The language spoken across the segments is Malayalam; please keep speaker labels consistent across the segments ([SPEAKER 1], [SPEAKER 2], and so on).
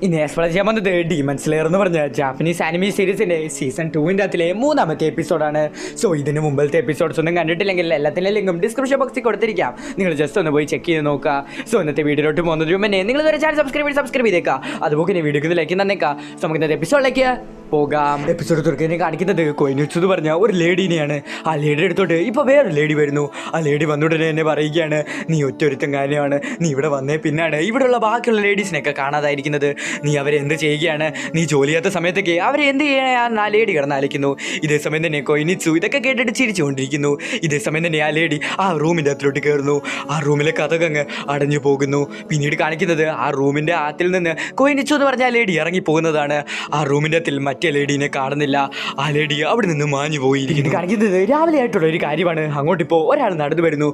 [SPEAKER 1] ഇനി എക്സ്പ്ലെയിൻ ചെയ്യാൻ വന്നത് ഡീമൺ സ്ലെയർ എന്ന് പറഞ്ഞ ജാപ്പനീസ് ആനിമി സീരീസിൻ്റെ സീസൺ 2 അതിലെ 3ാമത്തെ എപ്പിസോഡാണ്. സോ ഇതിന് മുമ്പത്തെ എപ്പിസോഡ്സ് ഒന്നും കണ്ടിട്ടില്ലെങ്കിൽ എല്ലാത്തിൻ്റെ ലിങ്കും ഡിസ്ക്രിപ്ഷൻ ബോക്സിൽ കൊടുത്തിരിക്കാം. നിങ്ങൾ ജസ്റ്റ് ഒന്ന് പോയി ചെക്ക് ചെയ്ത് നോക്കുക. സോ ഇന്നത്തെ വീഡിയോയിലോട്ട് പോകുന്നതിന് മുന്നേ നിങ്ങൾ ഒരു ചാനൽ സബ്സ്ക്രൈബ് ചെയ്തേക്കുക. അതുപോലെ വീഡിയോക്ക് ലൈക്ക് തന്നേക്കാം. സോ നമുക്ക് ഇന്നത്തെ എപ്പിസോഡിലേക്ക് പോകാം. എപ്പിസോഡ് തുറക്കുന്നതിനെ കാണിക്കുന്നത് കൊയിനുച്ചു എന്ന് പറഞ്ഞ ഒരു ലേഡീനെയാണ്. ആ ലേഡിയുടെ അടുത്തോട്ട് ഇപ്പോൾ വേറൊരു ലേഡി വരുന്നു. ആ ലേഡി വന്നുടനെ എന്നെ പറയുകയാണ്, നീ ഒറ്റൊരുത്തം കാര്യമാണ്, നീ ഇവിടെ വന്നേ പിന്നാണ് ഇവിടെയുള്ള ബാക്കിയുള്ള ലേഡീസിനെയൊക്കെ കാണാതായിരിക്കുന്നത്. നീ അവരെ എന്ത് ചെയ്യുകയാണ്? നീ ജോലി ചെയ്യാത്ത സമയത്തൊക്കെ അവരെ എന്ത് ചെയ്യാൻ ആ ലേഡി കിടന്ന് അലയ്ക്കുന്നു. ഇതേ സമയം തന്നെ കൊയിനിച്ചു ഇതൊക്കെ കേട്ടിട്ട് ചിരിച്ചുകൊണ്ടിരിക്കുന്നു. ഇതേ സമയം തന്നെ ആ ലേഡി ആ റൂമിൻ്റെ അകത്തിലോട്ട് കയറുന്നു. ആ റൂമിലെ കഥകങ്ങ് അടഞ്ഞു പോകുന്നു. പിന്നീട് കാണിക്കുന്നത് ആ റൂമിൻ്റെ അകത്തിൽ നിന്ന് കൊയിനിച്ചു എന്ന് പറഞ്ഞ ആ ലേഡി ഇറങ്ങി പോകുന്നതാണ്. ആ റൂമിൻ്റെ അകത്തിൽ മറ്റേ ലേഡീനെ കാണുന്നില്ല. ആ ലേഡി അവിടെ നിന്ന് മാഞ്ഞു പോയിരിക്കുന്നു. കാണിക്കുന്നത് രാവിലെ ആയിട്ടുള്ള ഒരു കാര്യമാണ്. അങ്ങോട്ടിപ്പോൾ ഒരാൾ നടന്നു വരുന്നു.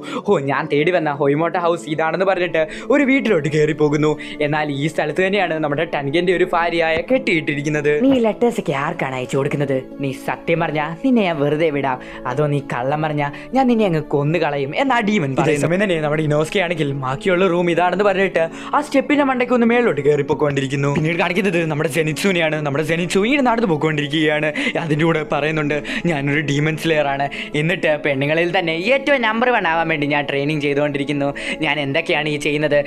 [SPEAKER 1] ഞാൻ തേടി വന്ന ഹൊയ്മോട്ട ഹൗസ് ഇതാണെന്ന് പറഞ്ഞിട്ട് ഒരു വീട്ടിലോട്ട് കയറി പോകുന്നു. എന്നാൽ ഈ സ്ഥലത്ത് തന്നെയാണ് നമ്മുടെ ടൻഗന്റെ ഒരു ഭാര്യയായ കെട്ടിയിട്ടിരിക്കുന്നത്. നീ ലെറ്റേഴ്സൊക്കെ ആർക്കാണ് അയച്ചു കൊടുക്കുന്നത്? നീ സത്യം പറഞ്ഞാ നിന്നെ ഞാൻ വെറുതെ വിടാം, അതോ നീ കള്ളം പറഞ്ഞാ ഞാൻ നിന്നെ അങ്ങ് കൊന്നുകളയും എന്നാ ഡീമൻ പറയും. സമയം തന്നെ നമ്മുടെ ഇനോസ്കെ ആണെങ്കിൽ ബാക്കിയുള്ള റൂം ഇതാണെന്ന് പറഞ്ഞിട്ട് ആ സ്റ്റെപ്പിന്റെ മണ്ടയ്ക്ക് ഒന്ന് മേളിലോട്ട് കയറിപ്പോയിക്കൊണ്ടിരിക്കുന്നു. പിന്നീട് കാണിക്കുന്നത് നമ്മുടെ സെനിറ്റ്സുനെയാണ്. നമ്മുടെ സെനിറ്റ്സു ഈ നടന്നു പോയിക്കൊണ്ടിരിക്കുകയാണ്. അതിൻ്റെ കൂടെ പറയുന്നുണ്ട്, ഞാനൊരു ഡീമൺ സ്ലെയർ ആണ്. എന്നിട്ട് പെണ്ണുങ്ങളിൽ തന്നെ ഏറ്റവും നമ്പർ 1 ആവാൻ വേണ്ടി ഞാൻ ട്രെയിനിങ് ചെയ്തുകൊണ്ടിരിക്കുന്നു. ഞാൻ എന്തൊക്കെയാണ് ഈ ചെയ്യുന്നത്?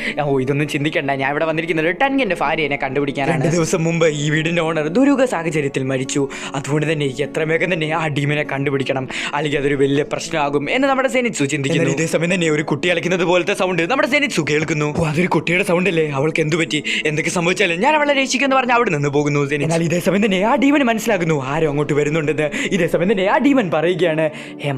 [SPEAKER 1] ഇതൊന്നും ചിന്തിക്കണ്ട, ഞാൻ ഇവിടെ വന്നിരിക്കുന്നത് ടൻഗന്റെ ഭാര്യനെ കണ്ടുപിടിക്കാനാണ്. 2 ദിവസം മുമ്പ് ഈ വീടിന്റെ ഓണർ ദുരൂഹ സാഹചര്യത്തിൽ മരിച്ചു. അതുകൊണ്ട് തന്നെ എത്ര വേഗം തന്നെ ആ ഡീമനെ കണ്ടുപിടിക്കണം, അല്ലെങ്കിൽ അതൊരു വലിയ പ്രശ്നമാകും എന്ന് നമ്മുടെ സെനിറ്റ്സു ചിന്തിക്കുന്നു. ഇതേ സമയം തന്നെ ഒരു കുട്ടി കളിക്കുന്നത് പോലത്തെ സൗണ്ട് നമ്മുടെ സെനിറ്റ്സു കേൾക്കുന്നു. അതൊരു കുട്ടിയുടെ സൗണ്ട് അല്ലേ? അവൾക്ക് എന്തു പറ്റി? എന്തൊക്കെ സംഭവിച്ചാലും ഞാൻ അവളെ രക്ഷിക്കുമെന്ന് പറഞ്ഞ് അവിടെ നിന്ന് പോകുന്നു. എന്നാൽ ഇതേ സമയം തന്നെ ആ ഡീമൻ മനസ്സിലാക്കുന്നു ആരും അങ്ങോട്ട് വരുന്നുണ്ടെന്ന്. ഇതേ സമയം തന്നെ ആ ഡീമൻ പറയുകയാണ്,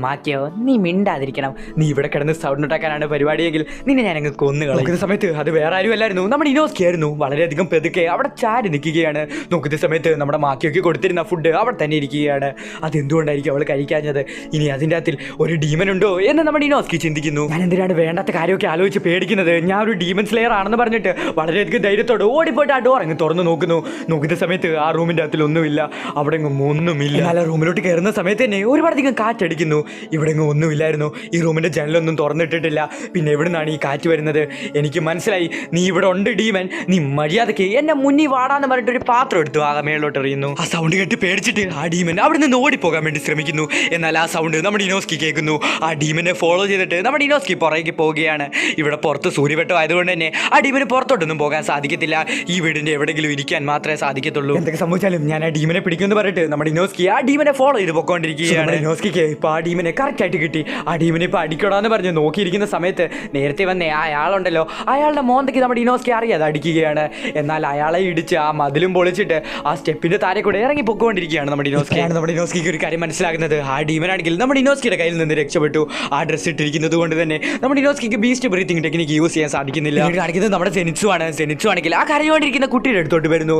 [SPEAKER 1] മാക്കിയോ നീ മിണ്ടാതിരിക്കണം, നീ ഇവിടെ കിടന്ന് സൗണ്ട് ഉണ്ടാക്കാനാണ് പരിപാടിയെങ്കിൽ നിന്നെ ഞാൻ അങ്ങ് കൊന്നുകളയും. സമയത്ത് അത് വേറെ ആരും അല്ലായിരുന്നു, നമ്മുടെ ഇനോസ്കി ആയിരുന്നു. വളരെയധികം പെതുക്കെ അവിടെ ചാരി നിൽക്കുകയാണ്. നോക്കുന്ന സമയത്ത് നമ്മുടെ മാക്കിയൊക്കെ കൊടുത്തിരുന്ന ഫുഡ് അവിടെ തന്നെ ഇരിക്കുകയാണ്. അതെന്തുകൊണ്ടായിരിക്കും അവൾ കഴിക്കാഞ്ഞത്? ഇനി അതിൻ്റെ അകത്തിൽ ഒരു ഡീമൻ ഉണ്ടോ എന്ന് നമ്മുടെ ഇനോസ്കി ചിന്തിക്കുന്നു. ഞാൻ എന്തിനാണ് വേണ്ടാത്ത കാര്യമൊക്കെ ആലോചിച്ച് പേടിക്കുന്നത്? ഞാൻ ഒരു ഡീമൻ സ്ലെയർ ആണെന്ന് പറഞ്ഞിട്ട് വളരെയധികം ധൈര്യത്തോടെ ഓടിപ്പോയിട്ട് ആ ഡോർ അങ്ങ് തുറന്ന് നോക്കുന്നു. നോക്കുന്ന സമയത്ത് ആ റൂമിൻ്റെ അകത്തിൽ ഒന്നുമില്ല, അവിടെ എങ്ങും ഒന്നുമില്ല. എന്നാൽ ആ റൂമിലോട്ട് കയറുന്ന സമയത്ത് തന്നെ ഒരുപാടധികം കാറ്റടിക്കുന്നു. ഇവിടെ എങ്ങും ഒന്നുമില്ലായിരുന്നു. ഈ റൂമിൻ്റെ ജനലൊന്നും തുറന്നിട്ടിട്ടില്ല. പിന്നെ എവിടെ നിന്നാണ് ഈ കാറ്റ് വരുന്നത്? എനിക്ക് മനസ്സിലായി, നീ ഇവിടെ ഉണ്ട് ഡീമൻ. നീ മര്യാദയ്ക്ക് എന്നെ മുന്നിൽ വാടാന്ന് പറഞ്ഞിട്ട് ഒരു പാത്രം എടുത്തു ആ മേളിലോട്ട് എറിയുന്നു. ആ സൗണ്ട് കേട്ട് പേടിച്ചിട്ട് ആ ഡീമൻ അവിടെ നിന്ന് ഓടിപ്പോകാൻ വേണ്ടി ശ്രമിക്കുന്നു. എന്നാൽ ആ സൗണ്ട് നമ്മുടെ ഇനോസ്കി കേൾക്കുന്നു. ആ ഡീമനെ ഫോളോ ചെയ്തിട്ട് നമ്മുടെ ഇനോസ്കി പുറകെ പോവുകയാണ്. ഇവിടെ പുറത്ത് സൂര്യവെട്ടം ആയതുകൊണ്ട് തന്നെ ആ ഡീമന് പുറത്തോട്ടൊന്നും പോകാൻ സാധിക്കത്തില്ല. ഈ വീടിന്റെ എവിടെയെങ്കിലും ഇരിക്കാൻ മാത്രമേ സാധിക്കത്തുള്ളൂ. എന്തൊക്കെ സംഭവിച്ചാലും ഞാൻ ആ ഡീമനെ പിടിക്കുമെന്ന് പറഞ്ഞിട്ട് നമ്മുടെ ഇനോസ്കി ആ ഡീമനെ ഫോളോ ചെയ്ത് പോയിക്കൊണ്ടിരിക്കുകയാണ്. ഇനോസ്കിക്ക് ഇപ്പോൾ ആ ഡീമനെ കറക്റ്റ് ആയിട്ട് കിട്ടി. ആ ഡീമനെ ഇപ്പോൾ അടിക്കടാന്ന് പറഞ്ഞ് നോക്കിയിരിക്കുന്ന സമയത്ത് നേരത്തെ വന്നേ അയാളുണ്ടല്ലോ, അയാളുടെ മോന്തയ്ക്ക് നമ്മുടെ ഇനോസ്കി അറിയാതെ അടിക്കുകയാണ്. എന്നാൽ അയാളെ ഇടിച്ച് ആ മതിലും പൊളിച്ചിട്ട് ആ സ്റ്റെപ്പിന്റെ താരെ കൂടെ ഇറങ്ങി പൊക്കോണ്ടിരിക്കുകയാണ് നമ്മുടെ ഇനോസ്കി. നമ്മുടെ ഇനോസ്കിക്ക് ഒരു കാര്യം മനസ്സിലാകുന്നത്, ആ ഡീമനാണെങ്കിൽ നമ്മുടെ ഇനോസ്കിയുടെ കയ്യിൽ നിന്ന് രക്ഷപ്പെട്ടു. ആ ഡ്രസ്സ് ഇട്ടിരിക്കുന്നത് കൊണ്ട് തന്നെ നമ്മുടെ ഇനോസ്കിക്ക് ബീസ്റ്റ് ബ്രീത്തിങ് ടെക്നിക്ക് യൂസ് ചെയ്യാൻ സാധിക്കുന്നില്ല. കാണിക്കുന്നത് നമ്മുടെ സെനിറ്റ്സു ആണ്. സെനിറ്റ്സു ആണെങ്കിൽ ആ കരഞ്ഞുകൊണ്ടിരിക്കുന്ന കുട്ടിയുടെ അടുത്തോട്ട് വരുന്നു.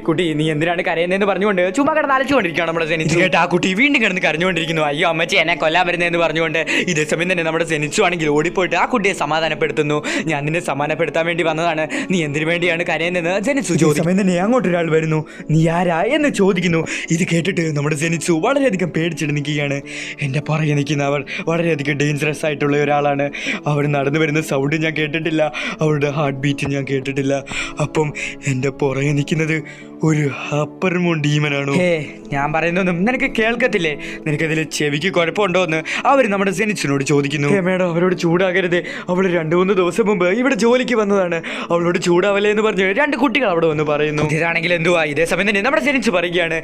[SPEAKER 1] കുട്ടി നീ എന്തിനാണ് കരയുന്നതെന്ന് പറഞ്ഞുകൊണ്ട് ചുമ്മാ കിടന്ന് അലച്ചുകൊണ്ടിരിക്കുകയാണ് നമ്മുടെ സെനിറ്റ്സു. കേട്ട് ആ കുട്ടി വീണ്ടും കിടന്ന് കരഞ്ഞുകൊണ്ടിരിക്കുന്നു. അയ്യോ അമ്മച്ചി എന്നെ കൊല്ലാൻ വരുന്നതെന്ന് പറഞ്ഞുകൊണ്ട്. ഇതേ സമയം തന്നെ നമ്മുടെ സെനിറ്റ്സു ആണെങ്കിൽ ഓടിപ്പോയിട്ട് ആ കുട്ടിയെ സമാധാനപ്പെടുത്തുന്നു. ഞാൻ നിന്നെ സമാധാനപ്പെടുത്താൻ വേണ്ടി വന്നതാണ്, നീ എന്തിനു വേണ്ടിയാണ് കരയുന്നതെന്ന് സെനിറ്റ്സു ചോദിച്ചു. സമയം തന്നെ അങ്ങോട്ട് ഒരാൾ വരുന്നു. നീ ആരാ എന്ന് ചോദിക്കുന്നു. ഇത് കേട്ടിട്ട് നമ്മുടെ സെനിറ്റ്സു വളരെയധികം പേടിച്ചിട്ട് നിൽക്കുകയാണ്. എൻ്റെ പുറകെ നിൽക്കുന്ന അവൾ വളരെയധികം ഡേഞ്ചറസ് ആയിട്ടുള്ള ഒരാളാണ്. അവൾ നടന്നു വരുന്ന സൗണ്ട് ഞാൻ കേട്ടിട്ടില്ല, അവളുടെ ഹാർട്ട് ബീറ്റ് ഞാൻ കേട്ടിട്ടില്ല. അപ്പം എൻ്റെ പുറകെ നിൽക്കുന്നത് ഒരു അപ്പർ മൂൺ ഡീമനാണോ? ഞാൻ പറയുന്നൊന്നും നിനക്ക് കേൾക്കത്തില്ലേ? നിനക്കതിൽ ചെവിക്ക് കുഴപ്പമുണ്ടോ എന്ന് അവർ നമ്മുടെ സെനിറ്റ്സിനോട് ചോദിക്കുന്നു. മേഡം അവരോട് ചൂടാകരുത്, അവൾ 2-3 ദിവസം മുമ്പ് ഇവിടെ ജോലിക്ക് വന്നതാണ്, അവളോട് ചൂടാവല്ലേ എന്ന് പറഞ്ഞ് 2 കുട്ടികൾ അവിടെ വന്ന് പറയുന്നു. ഇതാണെങ്കിൽ എന്തുവാ? ഇതേ സമയം തന്നെ നമ്മുടെ സെനിറ്റ്സ് പറയുകയാണ്,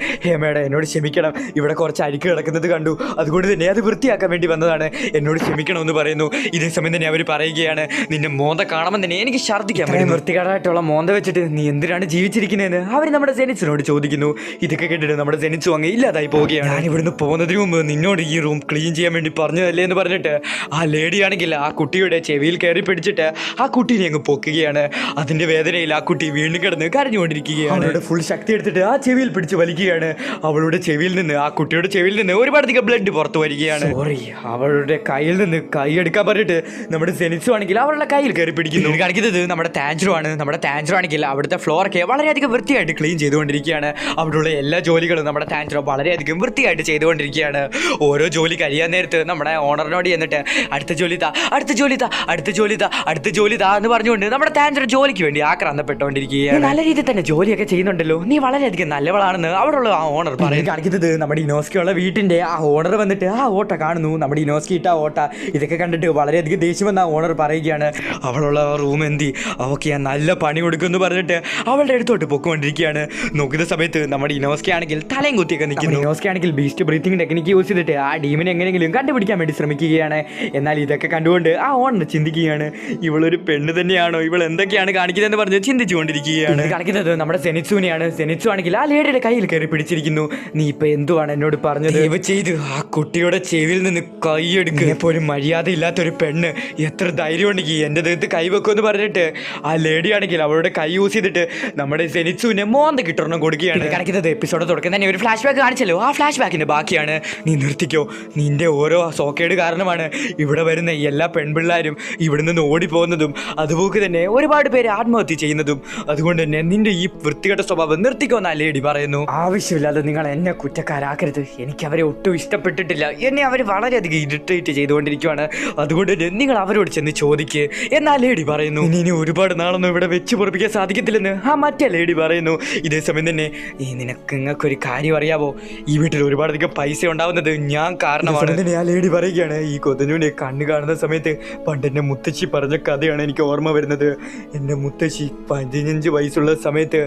[SPEAKER 1] മേഡം എന്നോട് ക്ഷമിക്കണം, ഇവിടെ കുറച്ച് അരിക്ക് കിടക്കുന്നത് കണ്ടു, അതുകൊണ്ട് തന്നെ അത് വൃത്തിയാക്കാൻ വേണ്ടി വന്നതാണ്, എന്നോട് ക്ഷമിക്കണമെന്ന് പറയുന്നു. ഇതേ സമയം തന്നെ അവർ പറയുകയാണ്, നിന്നെ മോന്ത കാണാൻ തന്നെ എനിക്ക് ഛർദ്ദിക്കാൻ പറ്റും, വൃത്തികേടായിട്ടുള്ള മോന്ത വെച്ചിട്ട് നീ എന്തിനാണ് ജീവിച്ചിരിക്കുന്നതെന്ന് അവർ നമ്മുടെ സെനിറ്റ്സിനോട് ചോദിക്കുന്നു. ഇതൊക്കെ കേട്ടിട്ട് നമ്മുടെ സെനിറ്റ്സു അങ്ങ് ഇല്ലാതായി പോവുകയാണ്. ഞാൻ ഇവിടുന്ന് പോകുന്നതിന് മുമ്പ് നിന്നോട് ഈ റൂം ക്ലീൻ ചെയ്യാൻ വേണ്ടി പറഞ്ഞതല്ലേ എന്ന് പറഞ്ഞിട്ട് ആ ലേഡി ആണെങ്കിൽ ആ കുട്ടിയുടെ ചെവിയിൽ കയറി പിടിച്ചിട്ട് ആ കുട്ടീനെ അങ്ങ് പൊക്കുകയാണ്. അതിന്റെ വേദനയിൽ ആ കുട്ടി വീണ്ടും കിടന്ന് കരഞ്ഞുകൊണ്ടിരിക്കുകയാണ്. അവളുടെ ഫുൾ ശക്തി എടുത്തിട്ട് ആ ചെവിയിൽ പിടിച്ച് വലിക്കുകയാണ്. അവളുടെ ചെവിയിൽ നിന്ന്, ആ കുട്ടിയുടെ ചെവിയിൽ നിന്ന് ഒരുപാടധികം ബ്ലഡ് പുറത്തു വരികയാണ്. സോറി, അവളുടെ കയ്യിൽ നിന്ന് കൈ എടുക്കാൻ പറഞ്ഞിട്ട് നമ്മുടെ സെനിറ്റ്സു ആണെങ്കിൽ അവളുടെ കയ്യിൽ കയറി പിടിക്കുന്നു. കാണിക്കുന്നത് നമ്മുടെ താഞ്ചറോ ആണ്. നമ്മുടെ താഞ്ചറോ ആണെങ്കിൽ അവിടുത്തെ ഫ്ലോറൊക്കെ വളരെയധികം വൃത്തിയായിട്ട് ക്ലീൻ ക്ലീൻ ചെയ്തുകൊണ്ടിരിക്കുകയാണ്. അവിടെയുള്ള എല്ലാ ജോലികളും നമ്മുടെ താൻജറോ വളരെയധികം വൃത്തിയായിട്ട് ചെയ്തുകൊണ്ടിരിക്കുകയാണ്. ഓരോ ജോലി കഴിയാൻ നേരത്ത് നമ്മുടെ ഓണറിനോട് എന്നിട്ട് അടുത്ത ജോലി താ, അടുത്ത ജോലി താ, അടുത്ത ജോലി താ, അടുത്ത ജോലി താ എന്ന് പറഞ്ഞുകൊണ്ട് നമ്മുടെ താൻജറോ ജോലിക്ക് വേണ്ടി ആക്രാന്തപ്പെട്ടുകൊണ്ടിരിക്കുകയാണ്. നല്ല രീതിയിൽ തന്നെ ജോലിയൊക്കെ ചെയ്യുന്നുണ്ടല്ലോ, നീ വളരെയധികം നല്ലവളാണെന്ന് അവിടെയുള്ള ആ ഓണർ പറയുന്നത് കാണിക്കുന്നത് നമ്മുടെ ഇനോസ്കിയുള്ള വീട്ടിന്റെ ആ ഓണർ വന്നിട്ട് ആ ഓട്ട കാണുന്നു. നമ്മുടെ ഇനോസ്കി ഇട്ട ഓട്ട ഇതൊക്കെ കണ്ടിട്ട് വളരെയധികം ദേഷ്യമെന്ന് ആ ഓണർ പറയുകയാണ്. അവളുള്ള റൂം എന്തി അവൾക്ക് ഞാൻ നല്ല പണി കൊടുക്കുമെന്ന് പറഞ്ഞിട്ട് അവളുടെ അടുത്തോട്ട് പൊക്കുകൊണ്ടിരിക്കുകയാണ്. നോക്കുന്ന സമയത്ത് നമ്മുടെ ഇനോസ്കി ആണെങ്കിൽ തലയും കുത്തിയൊക്കെ നിൽക്കുന്നു. ഇനോസ്കി ആണെങ്കിൽ ബീസ്റ്റ് ബ്രീത്തിങ് ടെക്നിക്ക് യൂസ് ചെയ്തിട്ട് ആ ഡീമിനെ എങ്ങനെയെങ്കിലും കണ്ടുപിടിക്കാൻ വേണ്ടി ശ്രമിക്കുകയാണ്. എന്നാൽ ഇതൊക്കെ കണ്ടുകൊണ്ട് ആ ഓണർ ചിന്തിക്കുകയാണ്, ഇവളൊരു പെണ്ണ് തന്നെയാണോ, ഇവൾ എന്തൊക്കെയാണ് കാണിക്കുന്നതെന്ന് പറഞ്ഞ് ചിന്തിച്ചുകൊണ്ടിരിക്കുകയാണ്. കാണിക്കുന്നത് നമ്മുടെ സെനിറ്റ്സുവിനെയാണ്. സെനിറ്റ്സു ആണെങ്കിൽ ആ ലേഡിയുടെ കയ്യിൽ കയറി പിടിച്ചിരിക്കുന്നു. നീ ഇപ്പൊ എന്തുവാണ് എന്നോട് പറഞ്ഞത്? ദയവ് ചെയ്ത് ആ കുട്ടിയുടെ ചെവിയിൽ നിന്ന് കൈയെടുക്കുക. എപ്പോഴും മര്യാദ ഇല്ലാത്തൊരു പെണ്ണ് എത്ര ധൈര്യം ഉണ്ടെങ്കിൽ എൻ്റെ ദേഹത്ത് കൈവെക്കുമെന്ന് പറഞ്ഞിട്ട് ആ ലേഡി ആണെങ്കിൽ അവളുടെ കൈ യൂസ് ചെയ്തിട്ട് നമ്മുടെ സെനിറ്റ്സുവിനെ മോന്ത കിട്ടണം കൊടുക്കുകയാണ്. കാണിക്കുന്നത് എപ്പിസോഡ് തുടക്കം തന്നെ ഒരു ഫ്ലാഷ് ബാക്ക് കാണിച്ചല്ലോ, ആ ഫ്ലാഷ് ബാക്കിന്റെ ബാക്കിയാണ്. നീ നിർത്തിക്കോ, നിന്റെ ഓരോ സോക്കേട് കാരണമാണ് ഇവിടെ വരുന്ന എല്ലാ പെൺപിള്ളാരും ഇവിടെ നിന്ന് ഓടിപ്പോകുന്നതും അതുപോലെ തന്നെ ഒരുപാട് പേര് ആത്മഹത്യ ചെയ്യുന്നതും. അതുകൊണ്ട് തന്നെ നിന്റെ ഈ വൃത്തികെട്ട സ്വഭാവം നിർത്തിക്കോന്ന് ആ ലേഡി പറയുന്നു. ആവശ്യമില്ലാതെ നിങ്ങൾ എന്നെ കുറ്റക്കാരാക്കരുത്, എനിക്ക് അവരെ ഒട്ടും ഇഷ്ടപ്പെട്ടിട്ടില്ല, എന്നെ അവർ വളരെയധികം ഇറിറ്റേറ്റ് ചെയ്തുകൊണ്ടിരിക്കുകയാണ്. അതുകൊണ്ട് തന്നെ നിങ്ങൾ അവരോട് ചെന്ന് ചോദിക്ക് എന്നാ ലേഡി പറയുന്നു. ഇനി ഒരുപാട് നാളൊന്നും ഇവിടെ വെച്ച് പൊറപ്പിക്കാൻ സാധിക്കത്തില്ലെന്ന് ആ മറ്റേ ലേഡി പറയുന്നു. ഇതേ സമയം തന്നെ നിങ്ങൾക്കൊരു കാര്യം അറിയാവോ, ഈ വീട്ടിൽ ഒരുപാടധികം പൈസ ഉണ്ടാവുന്നത് ഞാൻ കാരണമാണ്. ആ ലേഡി പറയുകയാണ്, ഈ കൊതഞ്ഞൂനെ കണ്ണ് കാണുന്ന സമയത്ത് പണ്ട് എൻ്റെ മുത്തശ്ശി പറഞ്ഞ കഥയാണ് എനിക്ക് ഓർമ്മ വരുന്നത്. എൻ്റെ മുത്തശ്ശി 15 വയസ്സുള്ള സമയത്ത്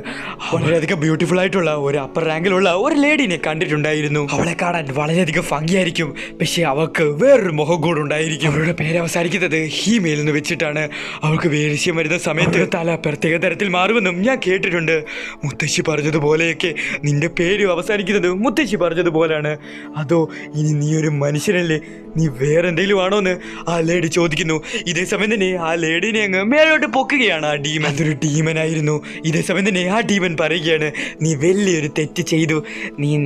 [SPEAKER 1] വളരെയധികം ബ്യൂട്ടിഫുൾ ആയിട്ടുള്ള ഒരു അപ്പർ റാങ്കിലുള്ള ഒരു ലേഡിനെ കണ്ടിട്ടുണ്ടായിരുന്നു. അവളെ കാണാൻ വളരെയധികം ഭംഗിയായിരിക്കും, പക്ഷെ അവൾക്ക് വേറൊരു മുഖം കൂടെ ഉണ്ടായിരിക്കും. അവരുടെ പേര് അവസാനിക്കുന്നത് ഹീമെയിൽ എന്ന് വെച്ചിട്ടാണ്. അവൾക്ക് വേശ്യം വരുന്ന സമയത്ത് തല പ്രത്യേക തരത്തിൽ മാറുമെന്നും ഞാൻ കേട്ടിട്ടുണ്ട്. മുത്തശ്ശി പറഞ്ഞതുപോലെയൊക്കെ നിന്റെ പേര് അവസാനിക്കുന്നത് മുത്തശ്ശി പറഞ്ഞതുപോലെയാണ്. അതോ ഇനി നീ ഒരു മനുഷ്യനല്ലേ, നീ വേറെ എന്തെങ്കിലും ആണോ എന്ന് ആ ലേഡി ചോദിക്കുന്നു. ഇതേ സമയം തന്നെ ആ ലേഡിനെ അങ്ങ് മേലോട്ട് പൊക്കുകയാണ് ആ ഡീമൻ. അതൊരു ഡീമനായിരുന്നു. ഇതേ സമയം തന്നെ ആ ഡീമൻ പറയുകയാണ്, നീ വലിയൊരു തെറ്റ് ചെയ്തു,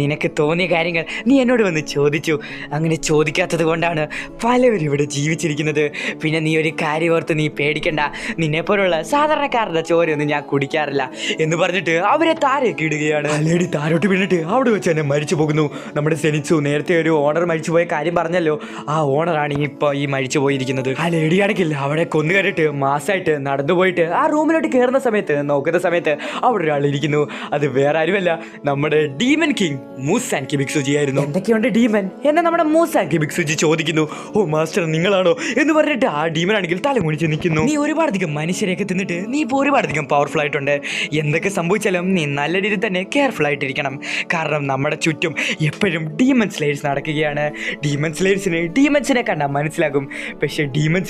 [SPEAKER 1] നിനക്ക് തോന്നിയ കാര്യങ്ങൾ നീ എന്നോട് വന്ന് ചോദിച്ചു, അങ്ങനെ ചോദിക്കാത്തത് കൊണ്ടാണ് പലവരും ഇവിടെ ജീവിച്ചിരിക്കുന്നത്. പിന്നെ നീ ഒരു കാര്യം ഓർത്ത് നീ പേടിക്കണ്ട, നിന്നെപ്പോലുള്ള സാധാരണക്കാരുടെ ചോരയൊന്നും ഞാൻ കുടിക്കാറില്ല എന്ന് പറഞ്ഞിട്ട് അവരെ താരയൊക്കെ ഇടുകയാണ്. ആ ലേഡി താരോട്ട് വീണിട്ട് അവിടെ വെച്ച് തന്നെ മരിച്ചു പോകുന്നു. നമ്മുടെ സെനിറ്റ്സു നേരത്തെ ഒരു ഓണർ മരിച്ചു പോയ കാര്യം പറഞ്ഞല്ലോ, ആ ഓണറാണ് ഇപ്പോൾ ഈ മരിച്ചു പോയിരിക്കുന്നത്. ആ ലേഡി ആണെങ്കിൽ അവിടെ കൊന്നു കയറിയിട്ട് മാസമായിട്ട് നടന്നു പോയിട്ട് ആ റൂമിലോട്ട് കയറുന്ന സമയത്ത് നോക്കുന്ന സമയത്ത് അവിടെ ഒരാൾ ഇരിക്കുന്നു. അത് വേറെ ആരുമല്ല, നമ്മുടെ ഡീമൻ കിങ് മൂസാൻ കിബിക്സുജി ആയിരുന്നു. എന്തൊക്കെയുണ്ട് ഡീമൻ എന്ന് നമ്മുടെ മൂസാൻ കിബിക്സുജി ചോദിക്കുന്നു. ഓ മാസ്റ്റർ നിങ്ങളാണോ എന്ന് പറഞ്ഞിട്ട് ആ ഡീമൻ ആണെങ്കിൽ തല കുണിച്ച് നിൽക്കുന്നു. നീ ഒരുപാടധികം മനുഷ്യരെയൊക്കെ തിന്നിട്ട് നീ ഇപ്പോൾ ഒരുപാടധികം പവർഫുൾ ആയിട്ടുണ്ട്. എന്തൊക്കെ സംഭവിച്ചാലും നീ നല്ല രീതിയിൽ തന്നെ കെയർഫുൾ ആയിട്ടിരിക്കണം. കാരണം നമ്മുടെ ചുറ്റും എപ്പോഴും ഡീമൻ സ്ലേയേഴ്സ് നടക്കുകയാണ്. ഡീമൻ സ്ലേയേഴ്സിന് ഡീമൻസിനെ കണ്ടാൽ മനസ്സിലാകും, പക്ഷേ ഡീമൻ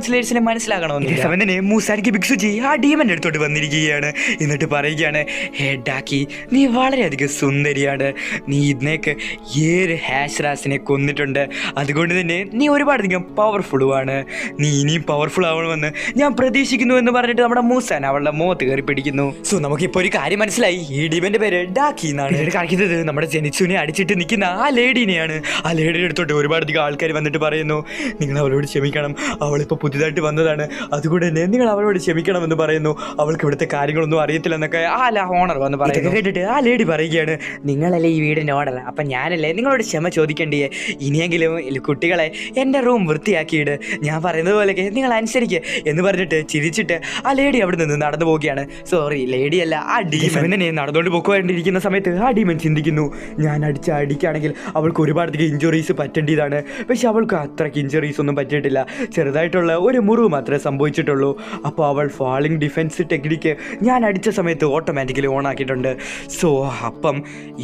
[SPEAKER 1] സ്ലേയേഴ്സിനെ മനസ്സിലാകണമെന്ന് സമയം തന്നെ മൂസാൻ കിബിക്സുജി ആ ഡീമൻ്റെ അടുത്തോട്ട് വന്നിരിക്കുകയാണ്. എന്നിട്ട് പറയുകയാണ്, ഹേ ഡാക്കി, നീ വളരെയധികം സുന്ദരിയാണ്, നീ ഇതിനേക്ക് 7 ഹാഷ്റാസിനെ കൊന്നിട്ടുണ്ട്, അതുകൊണ്ട് തന്നെ നീ ഒരുപാടധികം പവർഫുള്ളുമാണ്, നീ ഇനിയും പവർഫുൾ ആവണമെന്ന് ഞാൻ പ്രതീക്ഷിക്കുന്നു എന്ന് പറഞ്ഞിട്ട് നമ്മുടെ മൂസാൻ അവളുടെ മുഖത്ത് കയറി പിടിക്കുന്നു. സോ നമുക്കിപ്പോൾ ഒരു കാര്യം മനസ്സിലായി, ഈ ഡീമന്റെ പേര് ഡാക്കി എന്നാണ്. കാണിക്കുന്നത് നമ്മുടെ ജെനിറ്റ്സുവിനെ അടിച്ചിട്ട് നിൽക്കുന്ന ആ ലേഡീനെയാണ്. ആ ലേഡിയുടെ അടുത്തോട്ട് ഒരുപാടധികം ആൾക്കാർ വന്നിട്ട് പറയുന്നു, നിങ്ങൾ അവളോട് ക്ഷമിക്കണം, അവളിപ്പോൾ പുതിയതായിട്ട് വന്നതാണ്, അതുകൊണ്ട് തന്നെ നിങ്ങൾ അവളോട് ക്ഷമിക്കണം എന്ന് പറയുന്നു. അവൾക്ക് ഇവിടുത്തെ കാര്യങ്ങളൊന്നും അറിയത്തില്ലെന്നൊക്കെ ആ ഓണർ വന്ന് പറയുന്നത് കേട്ടിട്ട് ആ ലേഡി പറയുകയാണ്, നിങ്ങളല്ലേ ഈ വീടിൻ്റെ ഓണർ, അപ്പം ഞാനല്ലേ നിങ്ങളോട് ക്ഷമ ചോദിക്കേണ്ടിയേ, ഇനിയെങ്കിലും കുട്ടികളെ എൻ്റെ റൂം വൃത്തിയാക്കിയിട്, ഞാൻ പറയുന്നത് പോലെയൊക്കെ നിങ്ങൾ അനുസരിക്കുക എന്ന് പറഞ്ഞിട്ട് ചിരിച്ചിട്ട് ആ ലേഡി അവിടെ നിന്ന് നടന്നു പോവുകയാണ്. സോറി ലേഡിയല്ല, ആ ഡീമൻ തന്നെ നടന്നുകൊണ്ട് പോയിക്കൊണ്ടിരിക്കുന്ന സമയത്ത് ആ ഡീമൻ ചിന്തിക്കുന്നു, ഞാൻ അടിച്ച അടിക്കുകയാണെങ്കിൽ അവൾക്ക് ഒരുപാടധികം ഇഞ്ചുറീസ് പറ്റേണ്ടതാണ്, പക്ഷെ അവൾക്ക് അത്രയ്ക്ക് ഇഞ്ചുറീസ് ഒന്നും പറ്റിയിട്ടില്ല, ചെറുതായിട്ടുള്ള ഒരു മുറിവ് മാത്രമേ സംഭവിച്ചിട്ടുള്ളൂ. അപ്പോൾ അവൾ ഫാളിംഗ് ഡിഫൻസ് ടെക്നിക്ക് ഞാൻ അടിച്ച സമയത്ത് ഓട്ടോമാറ്റിക്കലി ഓൺ ആക്കിയിട്ടുണ്ട്. സോ അപ്പം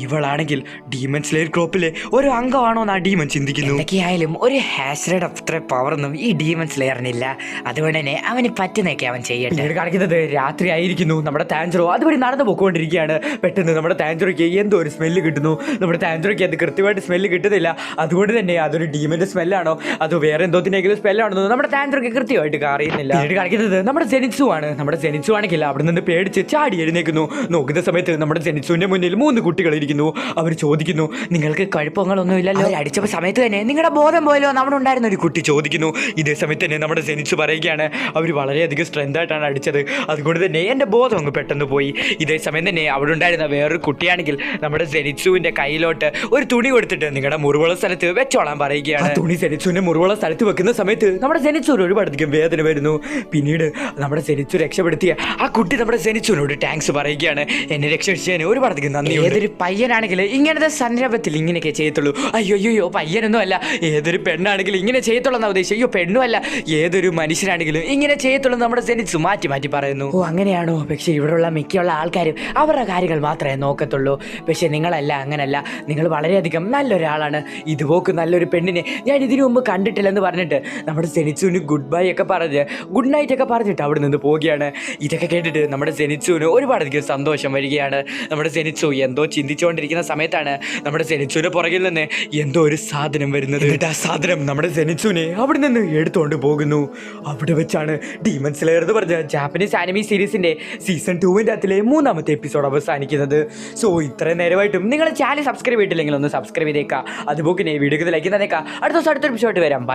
[SPEAKER 1] ഇവളാണെങ്കിൽ ഡീമൻ സ്ലേയർ ഗ്രൂപ്പിലെ ഒരു അംഗമാണോ എന്ന് ആ ഡീമൻ ചിന്തിക്കുന്നു. എന്തൊക്കെയായാലും ഒരു ഹാസ്രഡ് അത്ര പവറൊന്നും ഈ ഡീമൻ സ്ലേയറിനില്ല, അതുകൊണ്ട് തന്നെ അവന് പറ്റുന്നൊക്കെ അവൻ ചെയ്യട്ടെ. കാണിക്കുന്നത് രാത്രി ആയിരിക്കുന്നു. നമ്മുടെ താൻജറോ അതുവഴി നടന്നു പോയിക്കൊണ്ടിരിക്കുകയാണ്. പെട്ടെന്ന് നമ്മുടെ താൻജറോയ്ക്ക് എന്തോ ഒരു സ്മെല്ല് കിട്ടുന്നു. നമ്മുടെ താൻജറോയ്ക്ക് അത് കൃത്യമായിട്ട് സ്മെല്ല് കിട്ടുന്നില്ല, അതുകൊണ്ട് തന്നെ അതൊരു ഡീമന്റെ സ്മെല്ലാണോ അതോ വേറെ എന്തോത്തിനെങ്കിലും സ്മെല്ലാണോ നമ്മുടെ താൻജറോയ്ക്ക് കൃത്യമായിട്ട് അറിയുന്നില്ല. കാണിക്കുന്നത് നമ്മുടെ ജെനിറ്റ്സു ആണ്. നമ്മുടെ ജെനിറ്റ്സു ആണെങ്കിൽ അവിടെ നിന്ന് പേടിച്ച് ചാടി എഴുന്നേക്കുന്നു. നോക്കുന്ന സമയത്ത് നമ്മുടെ ജെനിറ്റ്സുവിന്റെ മുന്നിൽ 3 കുട്ടികൾ ഇരിക്കുന്നു. അവർ ചോദിക്കുന്നു, നിങ്ങൾക്ക് കുഴപ്പങ്ങളൊന്നും ഇല്ലല്ലോ, അടിച്ചപ്പോൾ സമയത്ത് തന്നെ നിങ്ങളുടെ ബോധം പോയല്ലോ നമ്മുടെ ഉണ്ടായിരുന്ന ഒരു കുട്ടി ചോദിക്കുന്നു. ഇതേ സമയത്ത് തന്നെ നമ്മുടെ ജെനിറ്റ്സു പറയുകയാണ്, അവർ വളരെയധികം സ്ട്രെങ്ത് ആയിട്ടാണ് അടിച്ചത്, അതുകൊണ്ട് തന്നെ എൻ്റെ ബോധം അങ്ങ് പെട്ടെന്ന് പോയി. ഇതേ അതേസമയം തന്നെ അവിടെ ഉണ്ടായിരുന്ന വേറൊരു കുട്ടിയാണെങ്കിൽ നമ്മുടെ സെനിറ്റ്സുവിന്റെ കയ്യിലോട്ട് ഒരു തുണി കൊടുത്തിട്ട് നിങ്ങളുടെ മുറിവുള്ള സ്ഥലത്ത് വെച്ചോളാൻ പറയുകയാണ്. തുണി സെനിറ്റ്സുവിന്റെ മുറിവുള്ള സ്ഥലത്ത് വെക്കുന്ന സമയത്ത് നമ്മുടെ സെനിറ്റ്സുവിന് ഒരുപാടധികം വേദന വരുന്നു. പിന്നീട് നമ്മുടെ സെനിറ്റ്സു രക്ഷപ്പെടുത്തിയ ആ കുട്ടി നമ്മുടെ സെനിറ്റ്സുവിനോട് താങ്ക്സ് പറയുകയാണ്. എന്നെ രക്ഷിച്ചതിന് ഒരുപാടധികം നന്ദി. ഏതൊരു പയ്യനാണെങ്കിൽ ഇങ്ങനത്തെ സന്ദർഭത്തിൽ ഇങ്ങനെയൊക്കെ ചെയ്യത്തുള്ളൂ. അയ്യോ പയ്യനൊന്നും അല്ല, ഏതൊരു പെണ്ണാണെങ്കിലും ഇങ്ങനെ ചെയ്യത്തുള്ളൂ എന്നാ ഉദ്ദേശിച്ചു. അയ്യോ പെണ്ണുമല്ല, ഏതൊരു മനുഷ്യനാണെങ്കിലും ഇങ്ങനെ ചെയ്യത്തുള്ളൂ നമ്മുടെ സെനിറ്റ്സു മാറ്റി മാറ്റി പറയുന്നു. ഓ അങ്ങനെയാണോ? പക്ഷെ ഇവിടെയുള്ള മിക്കുള്ള ആൾക്കാരും അവരുടെ കാര്യങ്ങൾ മാത്രമേ നോക്കത്തുള്ളൂ. പക്ഷെ നിങ്ങളല്ല, അങ്ങനല്ല. നിങ്ങൾ വളരെയധികം നല്ലൊരാളാണ്. ഇതുപോക്ക് നല്ലൊരു പെണ്ണിനെ ഞാൻ ഇതിനു മുമ്പ് കണ്ടിട്ടില്ലെന്ന് പറഞ്ഞിട്ട് നമ്മുടെ സെനിറ്റ്സുവിന് ഗുഡ് ബൈ ഒക്കെ പറഞ്ഞ് ഗുഡ് നൈറ്റ് ഒക്കെ പറഞ്ഞിട്ട് അവിടെ നിന്ന് പോവുകയാണ്. ഇതൊക്കെ കേട്ടിട്ട് നമ്മുടെ സെനിറ്റ്സുവിന് ഒരുപാടധികം സന്തോഷം വരികയാണ്. നമ്മുടെ സെനിറ്റ്സു എന്തോ ചിന്തിച്ചുകൊണ്ടിരിക്കുന്ന സമയത്താണ് നമ്മുടെ സെനിറ്റ്സുവിന് പുറകിൽ നിന്ന് എന്തോ ഒരു സാധനം വരുന്നത്. എന്നിട്ട് ആ സാധനം നമ്മുടെ സെനിറ്റ്സുവിനെ അവിടെ നിന്ന് എടുത്തുകൊണ്ട് പോകുന്നു. അവിടെ വെച്ചാണ് ഡീമൺ സ്ലെയർ എന്ന് പറഞ്ഞ ജാപ്പനീസ് ആനിമി സീരീസിന്റെ സീസൺ 2 അകത്തിലെ 3ാമത്തെ എപ്പിസോഡ് അവസാനിക്കുന്നത്. സോ ഇത്രയും നേരമായിട്ടും നിങ്ങൾ ചാനൽ സബ്സ്ക്രൈബ് ചെയ്തിട്ടില്ലെങ്കിൽ ഒന്ന് സബ്സ്ക്രൈബ് ചെയ്തേക്കാം. അതുപോലെ വീഡിയോക്ക് ലൈക്ക് തന്നേക്കാം. അടുത്ത ദിവസം അടുത്തൊരു എപ്പിസോഡ് വരാം.